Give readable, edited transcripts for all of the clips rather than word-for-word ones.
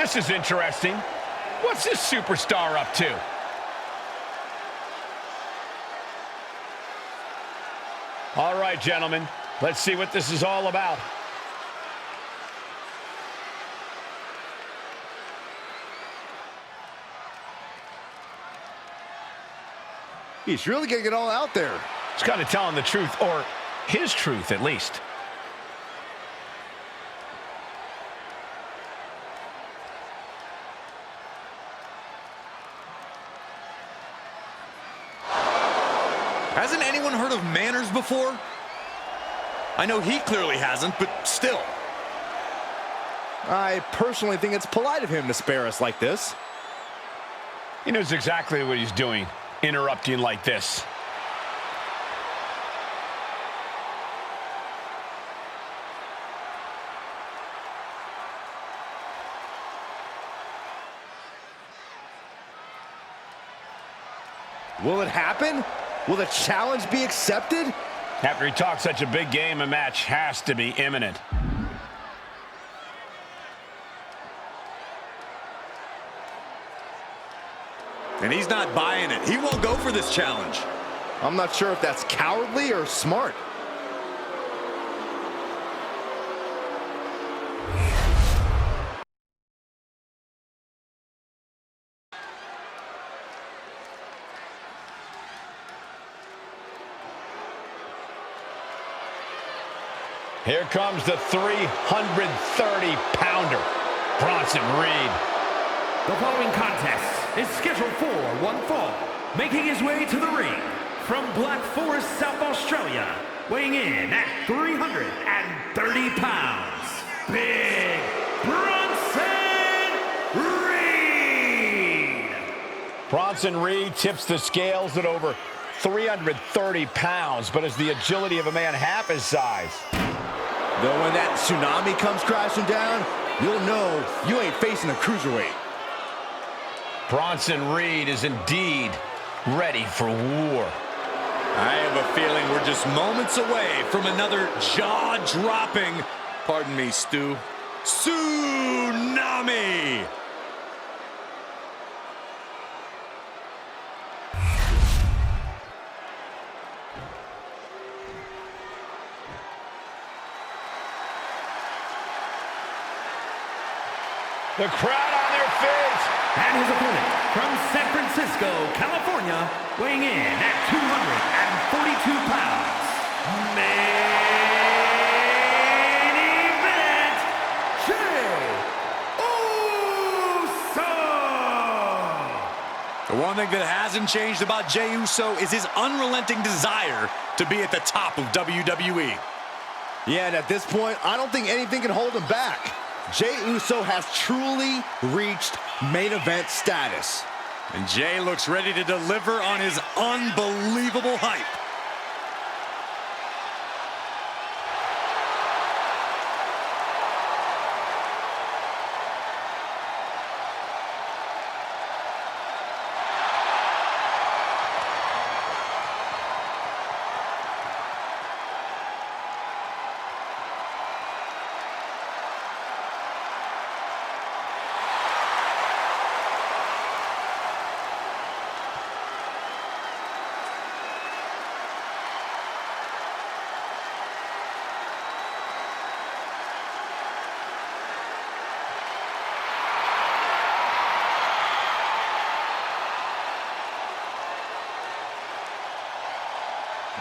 This is interesting. What's this superstar up to? All right, gentlemen, let's see what this is all about. He's really getting it all out there. He's kind of telling the truth, or his truth at least. Hasn't anyone heard of manners before? I know he clearly hasn't, but still. I personally think it's polite of him to spare us like this. He knows exactly what he's doing, interrupting like this. Will it happen? Will the challenge be accepted? After he talks such a big game, a match has to be imminent. And he's not buying it. He won't go for this challenge. I'm not sure if that's cowardly or smart. Here comes the 330-pounder, Bronson Reed. The following contest is scheduled for one fall. Making his way to the ring from Black Forest, South Australia, weighing in at 330 pounds, Big Bronson Reed. Bronson Reed tips the scales at over 330 pounds, but has the agility of a man half his size. Though when that tsunami comes crashing down, you'll know you ain't facing a cruiserweight. Bronson Reed is indeed ready for war. I have a feeling we're just moments away from another jaw-dropping, pardon me, Stu, tsunami! The crowd on their feet. And his opponent from San Francisco, California, weighing in at 242 pounds, main event, Jey Uso! The one thing that hasn't changed about Jey Uso is his unrelenting desire to be at the top of WWE. Yeah, and at this point, I don't think anything can hold him back. Jey Uso has truly reached main event status. And Jey looks ready to deliver on his unbelievable hype.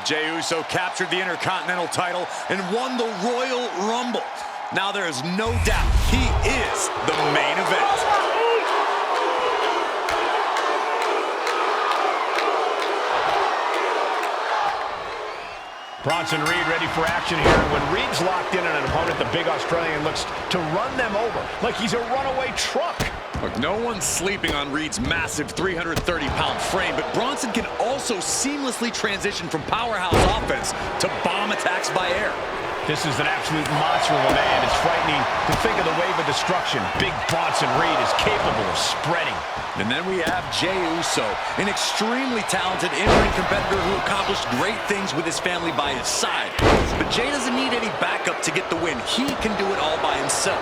Jey Uso captured the Intercontinental title and won the Royal Rumble. Now there is no doubt he is the main event. Bronson Reed ready for action here. When Reed's locked in on an opponent, the big Australian looks to run them over like he's a runaway truck. Look, no one's sleeping on Reed's massive 330-pound frame, but Bronson can also seamlessly transition from powerhouse offense to bomb attacks by air. This is an absolute monster of a man. It's frightening to think of the wave of destruction Big Bronson Reed is capable of spreading. And then we have Jey Uso, an extremely talented in-ring competitor who accomplished great things with his family by his side. But Jey doesn't need any backup to get the win. He can do it all by himself.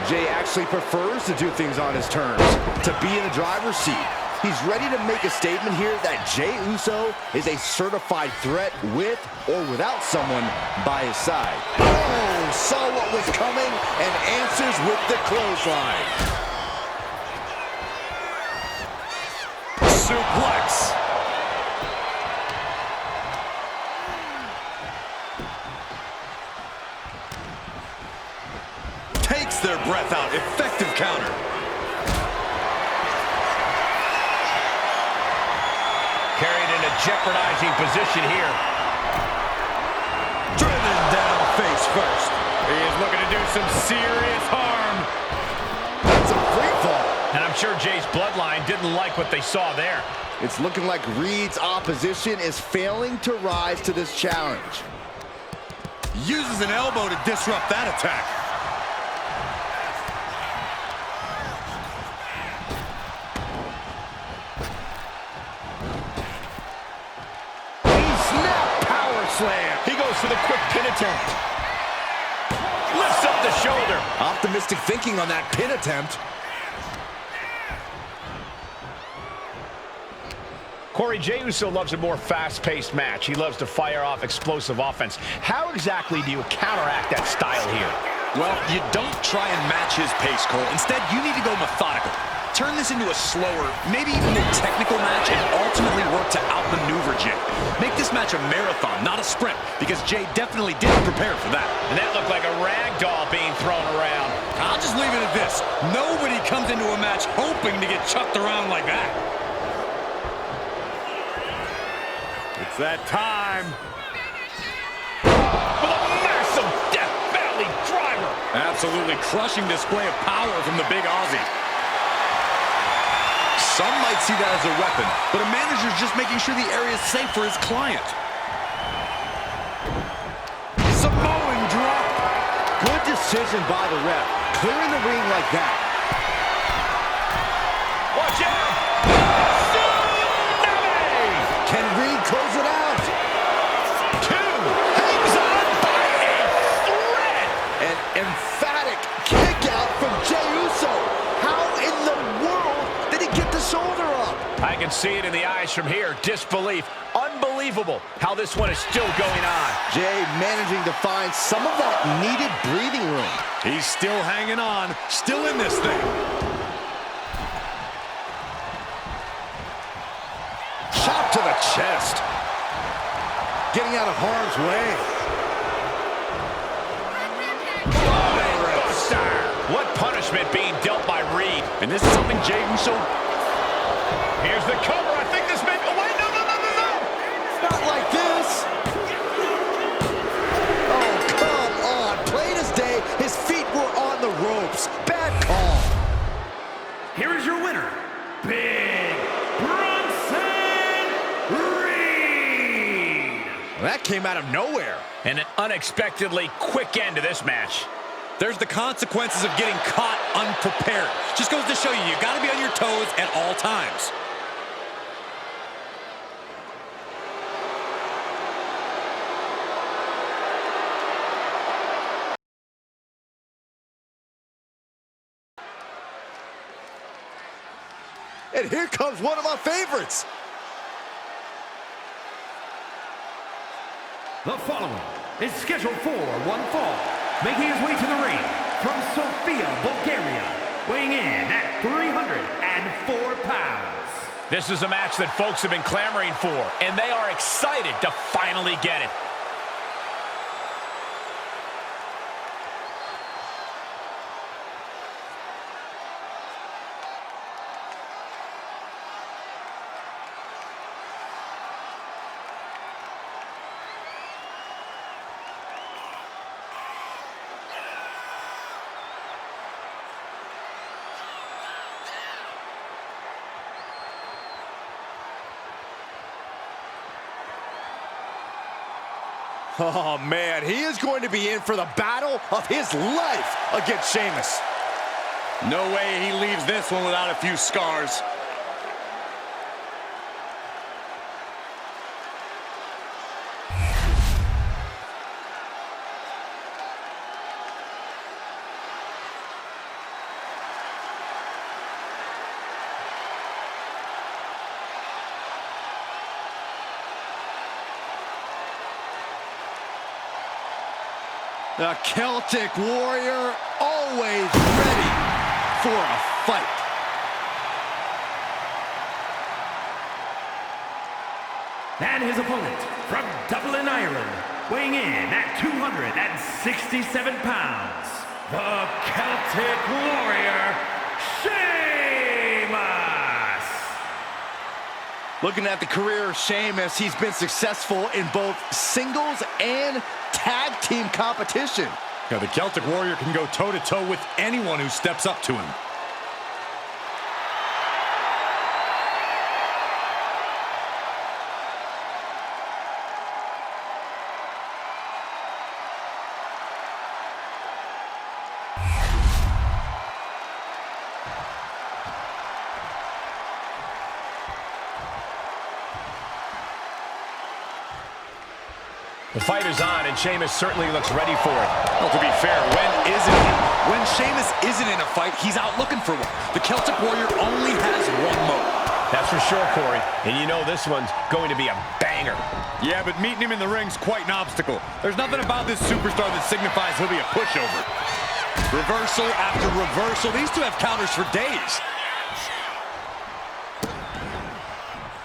Jay actually prefers to do things on his terms, to be in the driver's seat. He's ready to make a statement here that Jey Uso is a certified threat with or without someone by his side. Oh, saw what was coming and answers with the clothesline. Suplex. Takes their breath out. Effective counter. Carried in a jeopardizing position here. Driven down face first. He is looking to do some serious harm. That's a free fall. And I'm sure Jay's bloodline didn't like what they saw there. It's looking like Reed's opposition is failing to rise to this challenge. Uses an elbow to disrupt that attack. Slam. He goes for the quick pin attempt. Lifts up the shoulder. Optimistic thinking on that pin attempt. Corey, Jey Uso loves a more fast-paced match. He loves to fire off explosive offense. How exactly do you counteract that style here? Well, you don't try and match his pace, Cole. Instead, you need to go methodical. Turn this into a slower, maybe even more technical match and ultimately work to outmaneuver Jay. Make this match a marathon, not a sprint, because Jay definitely didn't prepare for that. And that looked like a rag doll being thrown around. I'll just leave it at this. Nobody comes into a match hoping to get chucked around like that. It's that time. With a massive Death Valley driver. Absolutely crushing display of power from the big Aussie. Some might see that as a weapon, but a manager's just making sure the area is safe for his client. Samoan drop. Good decision by the ref. Clearing the ring like that. Watch out! Tsunami! Can Reed close it out? Two! Hangs on by a thread! An emphatic kick out from Jey Uso. How in the world did he get the shoulder up? I can see it in the eyes from here. Disbelief. Unbelievable how this one is still going on. Jay managing to find some of that needed breathing room. He's still hanging on, still in this thing. Shot to the chest. Getting out of harm's way. What punishment being dealt by Reed. And this is something Jey Uso... Here's the cover. I think this may... Oh, wait, no. Not like this. Oh, come on. Plain as day, his feet were on the ropes. Bad call. Here is your winner, Big Bronson Reed. That came out of nowhere. And an unexpectedly quick end to this match. There's the consequences of getting caught unprepared. Just goes to show you, you got to be on your toes at all times. And here comes one of my favorites. The following is scheduled for one fall, making his way to the ring from Sofia, Bulgaria, weighing in at 304 pounds. This is a match that folks have been clamoring for, and they are excited to finally get it. Oh, man, he is going to be in for the battle of his life against Sheamus. No way he leaves this one without a few scars. The Celtic Warrior always ready for a fight. And his opponent from Dublin, Ireland, weighing in at 267 pounds, the Celtic Warrior, Sheamus! Looking at the career of Sheamus, he's been successful in both singles and tag team competition. Now, the Celtic Warrior can go toe-to-toe with anyone who steps up to him. The fight is on, and Sheamus certainly looks ready for it. Well, to be fair, when Sheamus isn't in a fight, he's out looking for one. The Celtic Warrior only has one mode. That's for sure, Corey. And you know this one's going to be a banger. Yeah, but meeting him in the ring's quite an obstacle. There's nothing about this superstar that signifies he'll be a pushover. Reversal after reversal. These two have counters for days.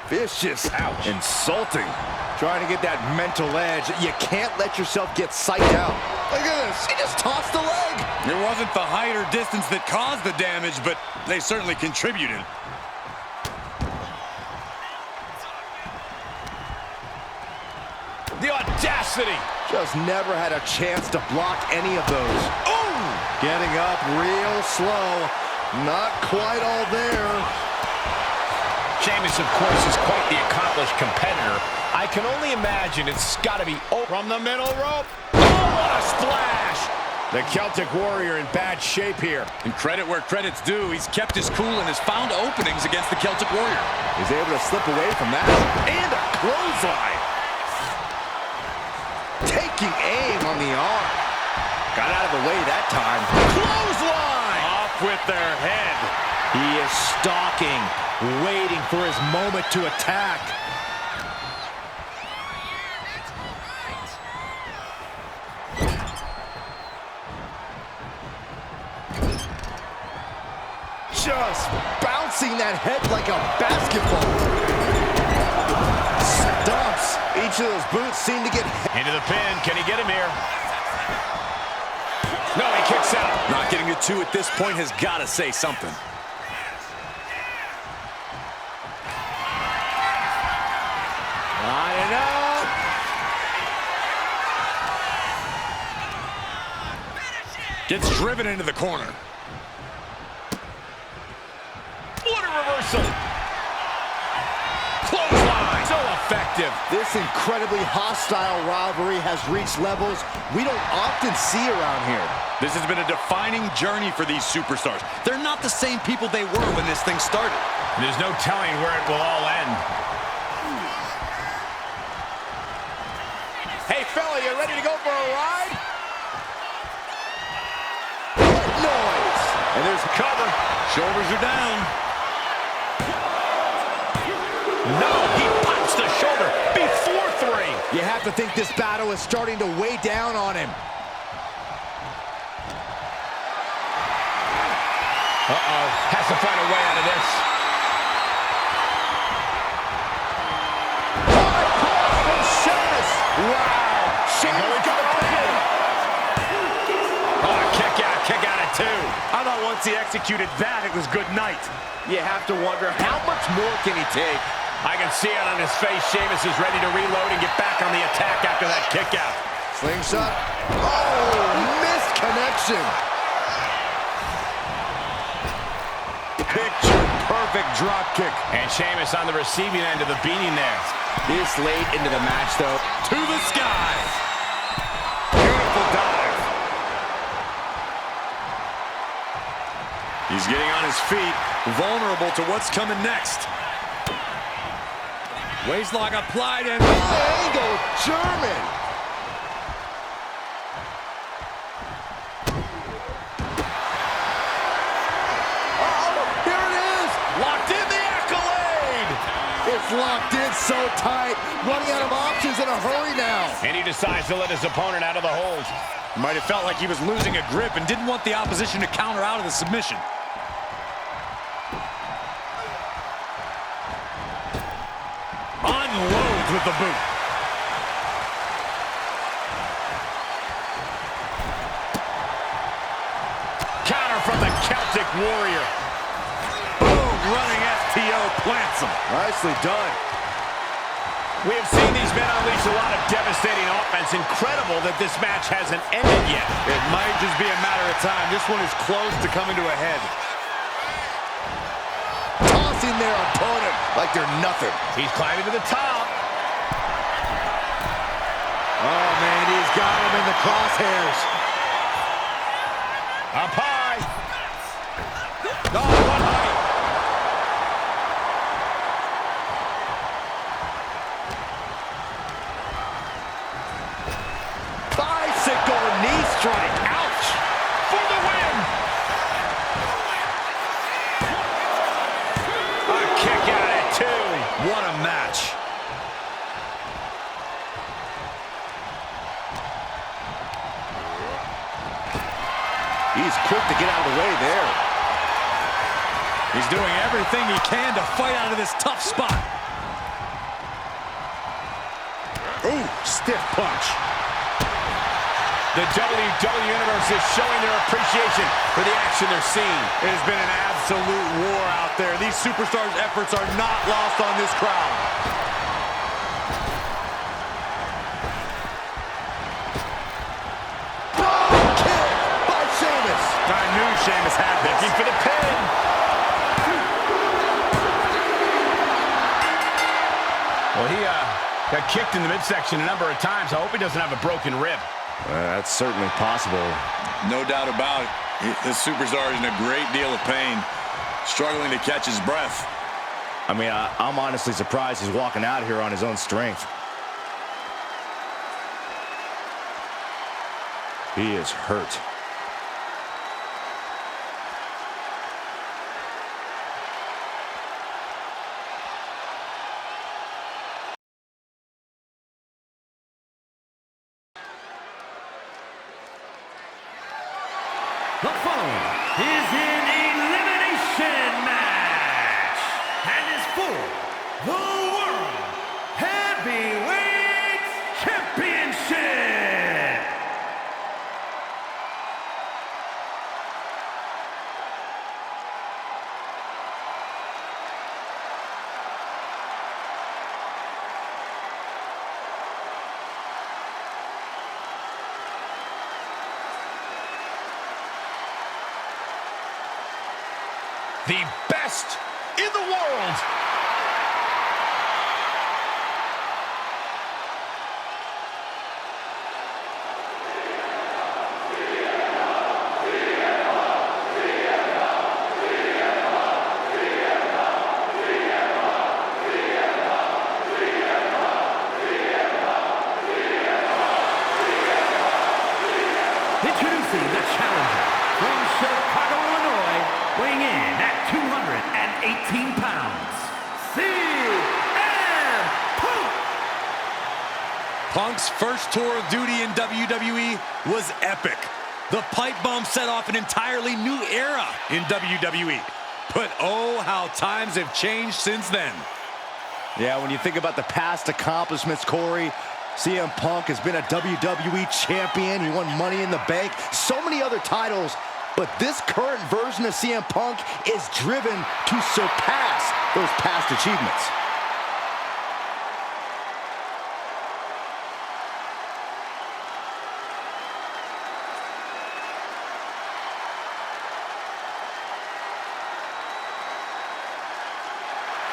Vicious. Ouch. Insulting. Trying to get that mental edge. You can't let yourself get psyched out. Look at this. He just tossed the leg. It wasn't the height or distance that caused the damage, but they certainly contributed. The audacity. Just never had a chance to block any of those. Oh! Getting up real slow. Not quite all there. Sheamus, of course, is quite the accomplished competitor. I can only imagine it's got to be from the middle rope. Oh, what a splash! The Celtic Warrior in bad shape here. And credit where credit's due. He's kept his cool and has found openings against the Celtic Warrior. He's able to slip away from that. And a clothesline. Taking aim on the arm. Got out of the way that time. Clothesline! Off with their head. He is stalking, waiting for his moment to attack. Just bouncing that head like a basketball. Stumps. Each of those boots seem to get Into the pin. Can he get him here? No, he kicks out. Not getting a 2 at this point has got to say something. Line it up. Gets driven into the corner. What a reversal. Clothesline. So effective. This incredibly hostile rivalry has reached levels we don't often see around here. This has been a defining journey for these superstars. They're not the same people they were when this thing started. There's no telling where it will all end. Hey, fella, you ready to go for a ride? What noise? And there's cover. Shoulders are down. No, he punched the shoulder before 3. You have to think this battle is starting to weigh down on him. Uh-oh, has to find a way out of this. From Sheamus. Wow. Sheamus got a pin. Oh, kick out at 2. I thought once he executed that, it was good night. You have to wonder, how much more can he take? I can see it on his face. Sheamus is ready to reload and get back on the attack after that kick out. Slingshot. Oh, missed connection. Picture-perfect drop kick. And Sheamus on the receiving end of the beating there. This late into the match, though. To the sky. Beautiful dive. He's getting on his feet, vulnerable to what's coming next. Waistlock applied and... Angle German. Here it is. Locked in the accolade. It's locked in so tight. Running out of options in a hurry now. And he decides to let his opponent out of the hold. Might have felt like he was losing a grip and didn't want the opposition to counter out of the submission. Unloads with the boot. Counter from the Celtic Warrior. Boom, running FTO plants him. Nicely done. We have seen these men unleash a lot of devastating offense. Incredible that this match hasn't ended yet. It might just be a matter of time. This one is close to coming to a head. Tossing their opponent like they're nothing. He's climbing to the top. Oh, man, he's got him in the crosshairs. Up high. Oh, what height. Bicycle knee strike. Ouch. For the win. A kick out at 2. What a match. He's quick to get out of the way there. He's doing everything he can to fight out of this tough spot. Ooh, stiff punch. The WWE Universe is showing their appreciation for the action they're seeing. It has been an absolute war out there. These superstars' efforts are not lost on this crowd. I knew Sheamus had this. Looking for the pin. Well, he got kicked in the midsection a number of times. I hope he doesn't have a broken rib. That's certainly possible. No doubt about it. This superstar is in a great deal of pain, struggling to catch his breath. I mean, I'm honestly surprised he's walking out here on his own strength. He is hurt. The following is an elimination match and is for the World Heavyweight Championship. The best in the world. Introducing the challenger from Chicago, Illinois, weighing in at 218 pounds, CM Punk! Punk's first tour of duty in WWE was epic. The pipe bomb set off an entirely new era in WWE. But oh, how times have changed since then. Yeah, when you think about the past accomplishments, Corey, CM Punk has been a WWE champion. He won Money in the Bank, so many other titles. But this current version of CM Punk is driven to surpass those past achievements.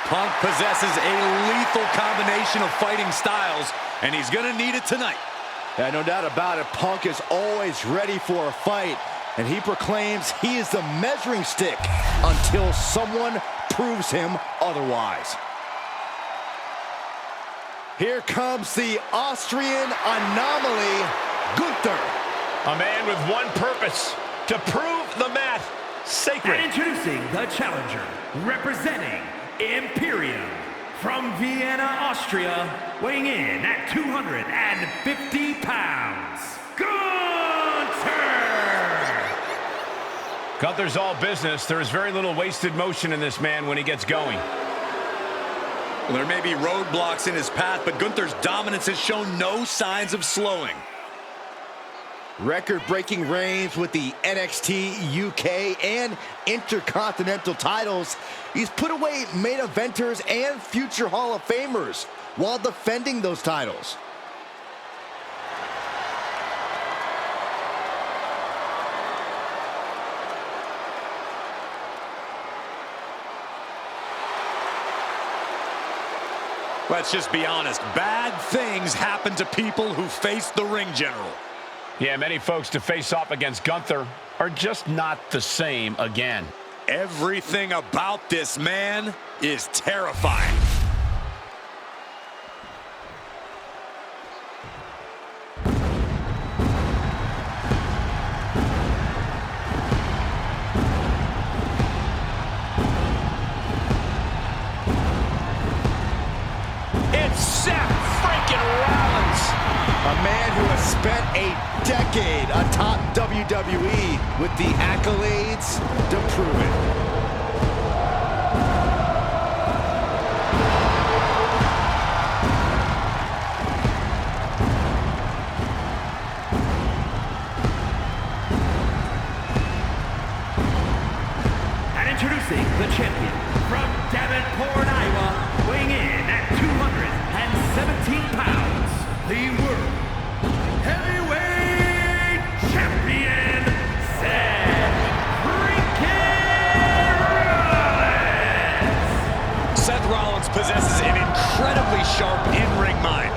Punk possesses a lethal combination of fighting styles, and he's gonna need it tonight. Yeah, no doubt about it. Punk is always ready for a fight, and he proclaims he is the measuring stick until someone proves him otherwise. Here comes the Austrian anomaly, Gunther. A man with one purpose, to prove the mat sacred. And introducing the challenger, representing Imperium from Vienna, Austria, weighing in at 250 pounds, Gunther! Gunther's all business. There is very little wasted motion in this man when he gets going. Well, there may be roadblocks in his path, but Gunther's dominance has shown no signs of slowing. Record-breaking reigns with the NXT, UK, and Intercontinental titles. He's put away main eventers and future Hall of Famers while defending those titles. Let's just be honest. Bad things happen to people who face the ring general. Yeah, many folks to face off against Gunther are just not the same again. Everything about this man is terrifying. It's Seth freaking Rollins. A man who has spent a decade atop WWE with the accolades to prove it. And introducing the champion from Davenport, Iowa, weighing in at 217 pounds, the World Heavyweight Champion, Seth freaking Rollins! Seth Rollins possesses an incredibly sharp in-ring mind.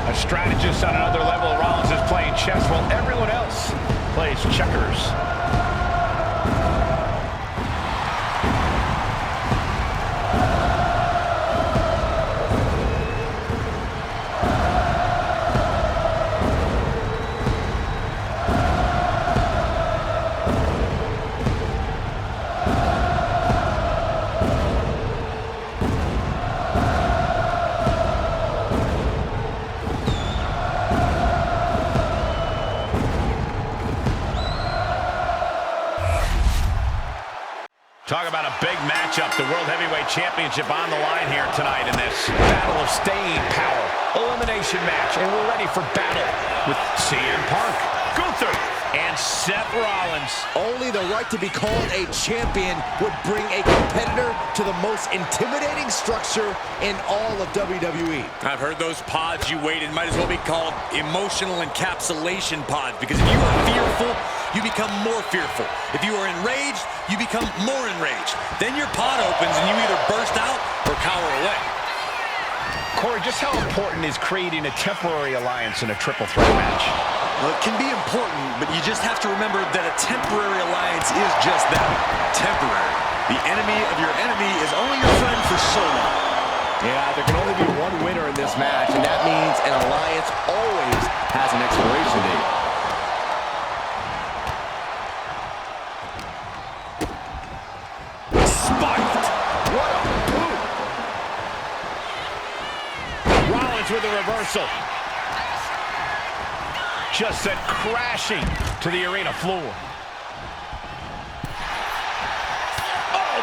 A strategist on another level. Rollins is playing chess while everyone else plays checkers. Talk about a big matchup. The World Heavyweight Championship on the line here tonight in this battle of staying power. Elimination match, and we're ready for battle with CM Punk, Gunther, and Seth Rollins. Only the right to be called a champion would bring a competitor to the most intimidating structure in all of WWE. I've heard those pods you waited might as well be called emotional encapsulation pods, because if you are fearful, you become more fearful. If you are enraged, you become more enraged. Then your pod opens and you either burst out or cower away. Corey, just how important is creating a temporary alliance in a triple threat match? Well, it can be important, but you just have to remember that a temporary alliance is just that, temporary. The enemy of your enemy is only your friend for so long. Yeah, there can only be one winner in this match, and that means an alliance always has an expiration date. With a reversal. Just sent crashing to the arena floor. Oh!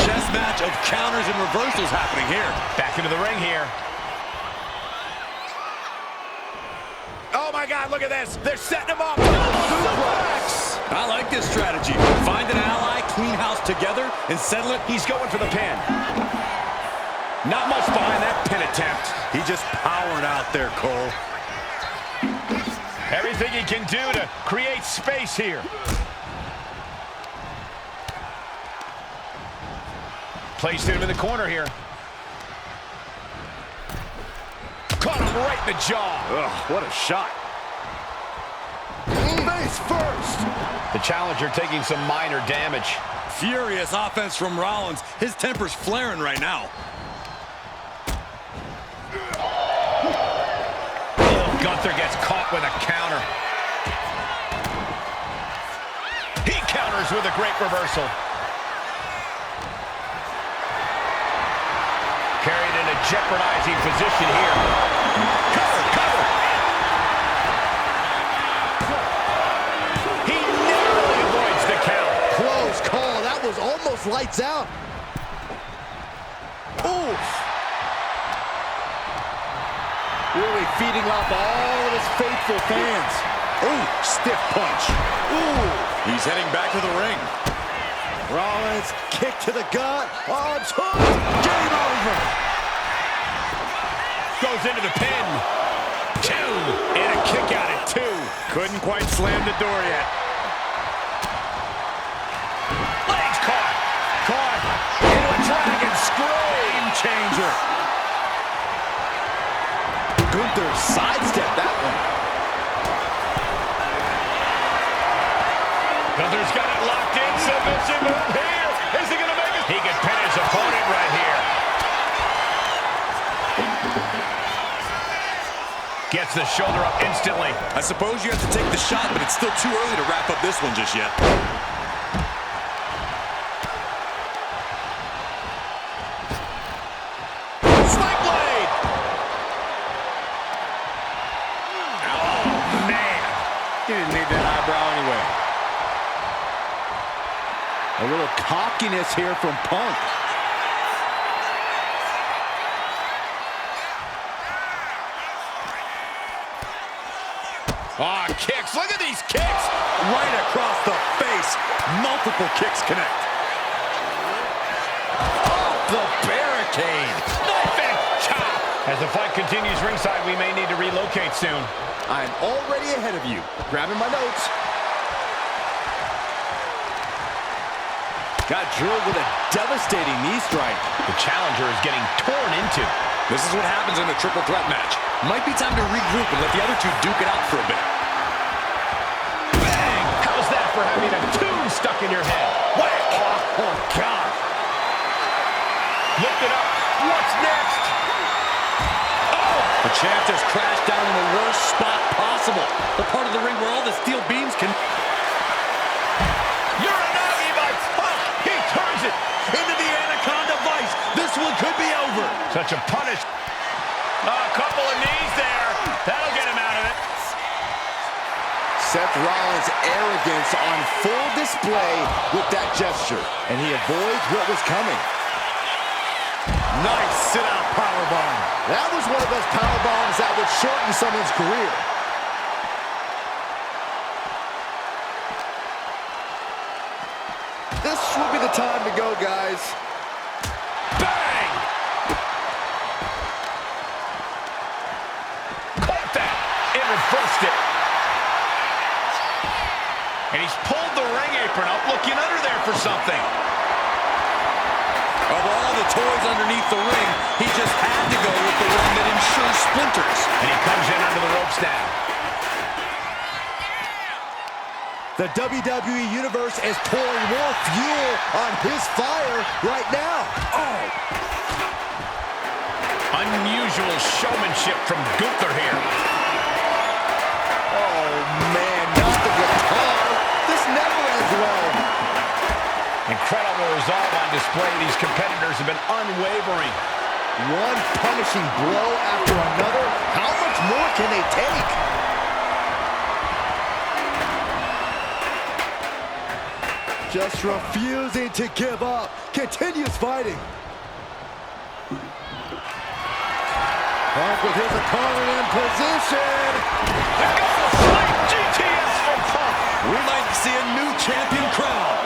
Chess match of counters and reversals happening here. Back into the ring here. Oh my God, look at this. They're setting him up. I like this strategy. Find an ally, clean house together, and settle it. He's going for the pin. Not much behind that pin attempt. He just powered out there, Cole. Everything he can do to create space here. Placed him in the corner here. Caught him right in the jaw. Ugh, what a shot. Face first. The challenger taking some minor damage. Furious offense from Rollins. His temper's flaring right now. Gunther gets caught with a counter. He counters with a great reversal. jeopardizing position here. Cover, cover. He narrowly avoids the count. Close call. That was almost lights out. Oof. Really feeding off all of his faithful fans. Ooh, stiff punch. Ooh. He's heading back to the ring. Rollins, kick to the gut. Arms hooked. Game over. Goes into the pin. 2. And a kick out at 2. Couldn't quite slam the door yet. Legs caught. Caught. Into a dragon screw. Game changer. Gunther sidestepped that one. Gunther's got it locked in. Submission move here. Is he going to make it? He can pin his opponent right here. Gets the shoulder up instantly. I suppose you have to take the shot, but it's still too early to wrap up this one just yet. Sling blade. Oh, man. He didn't need that eyebrow anyway. A little cockiness here from Punk. Ah, kicks. Look at these kicks. Right across the face. Multiple kicks connect. Off the barricade. Knife and chop. As the fight continues ringside, we may need to relocate soon. I'm already ahead of you. Grabbing my notes. Got drilled with a devastating knee strike. The challenger is getting torn into. This is what happens in a triple threat match. Might be time to regroup and let the other two duke it out for a bit. Bang! How's that for having a tune stuck in your head? Whack! Oh, God. Lift it up. What's next? Oh! The champ just crashed down in the worst spot possible. The part of the ring where all the steel beams can... Uranagi by Punk. He turns it into the Anaconda Vice. This one could be over. Such a punish. A couple of knees there. That'll get him out of it. Seth Rollins' arrogance on full display with that gesture. And he avoids what was coming. Nice sit-out powerbomb. That was one of those powerbombs that would shorten someone's career. This would be the time to go, guys. Bang! Caught that and reversed it. And he's pulled the ring apron up, looking under there for something. Of all the toys underneath the ring, he just had to go with the one that ensures splinters. And he comes in under the ropes now. The WWE Universe is pouring more fuel on his fire right now. Oh! Unusual showmanship from Gunther here. Oh, man, not the guitar. This never ends well. Incredible resolve on display. These competitors have been unwavering. One punishing blow after another. How much more can they take? Just refusing to give up. Continues fighting. Punk with his opponent in position. GTS from Punk. We might see a new champion crown.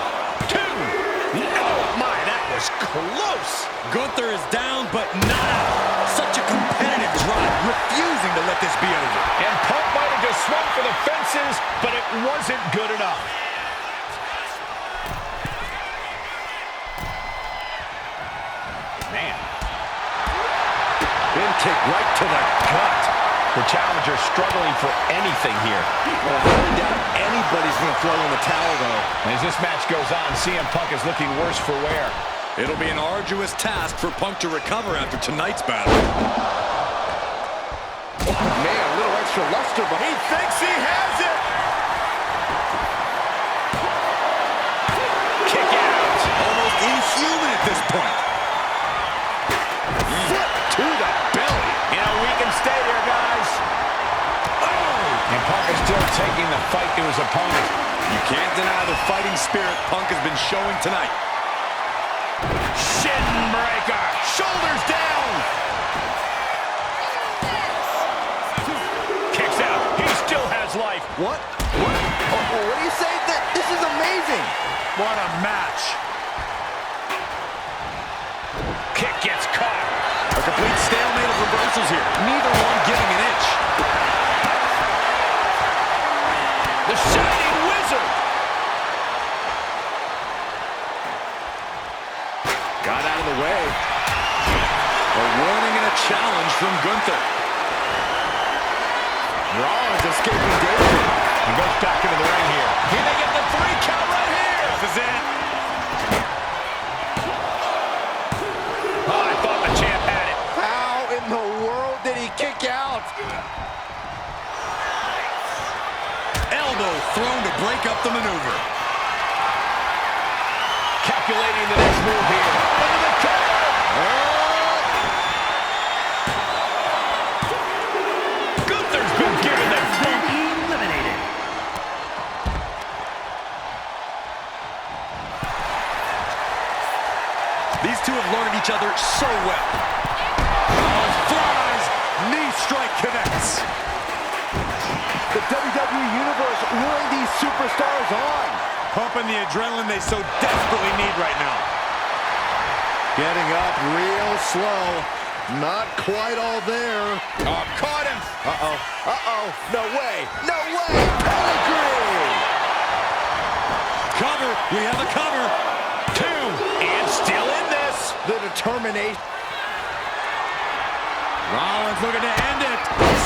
2. Oh, my, that was close. Gunther is down, but not out. Such a competitive drive, refusing to let this be over. And Punk might have just swung for the fences, but it wasn't good enough. Man. Big kick right to the gut. The challenger struggling for anything here. Well, I doubt anybody's going to throw in the towel, though. As this match goes on, CM Punk is looking worse for wear. It'll be an arduous task for Punk to recover after tonight's battle. Man, a little extra luster, but He thinks he has it. Kick out. Almost inhuman at this point. foot to And Punk is still taking the fight to his opponent. You can't deny the fighting spirit Punk has been showing tonight. Shin breaker. Shoulders down. Kicks out. He still has life. What? What do you say? This is amazing. What a match. Kick gets caught. A complete stalemate of reversals here. Neither one giving an inch. The Shining Wizard. Got out of the way. A warning and a challenge from Gunther. Rollins escaping danger. He goes back into the ring here. Here they get the 3 count right here. This is it. Oh, I thought the champ had it. How in the world did he kick out? Elbow thrown to break up the maneuver. Calculating the next move here. Into the cover. Gunther's been given the boot. Eliminated. These two have learned each other so well. Rollins flies. Knee strike connects. The WWE Universe luring these superstars on. Pumping the adrenaline they so desperately need right now. Getting up real slow. Not quite all there. Oh, caught him. Uh-oh. Uh-oh. No way. No way. Pedigree. Cover. We have a cover. 2. And still in this. The determination. Rollins looking to end it.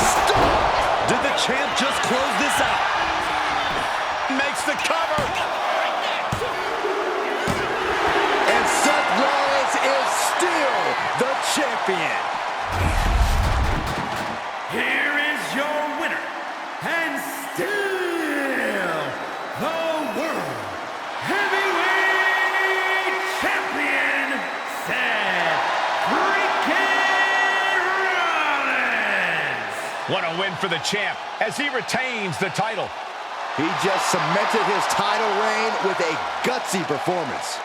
Stop. Did the champ just close this out? Makes the cover. And Seth Rollins is still the champion. Here is your winner, and still the World Heavyweight Champion, Seth freaking Rollins. What a win for the champ as he retains the title. He just cemented his title reign with a gutsy performance.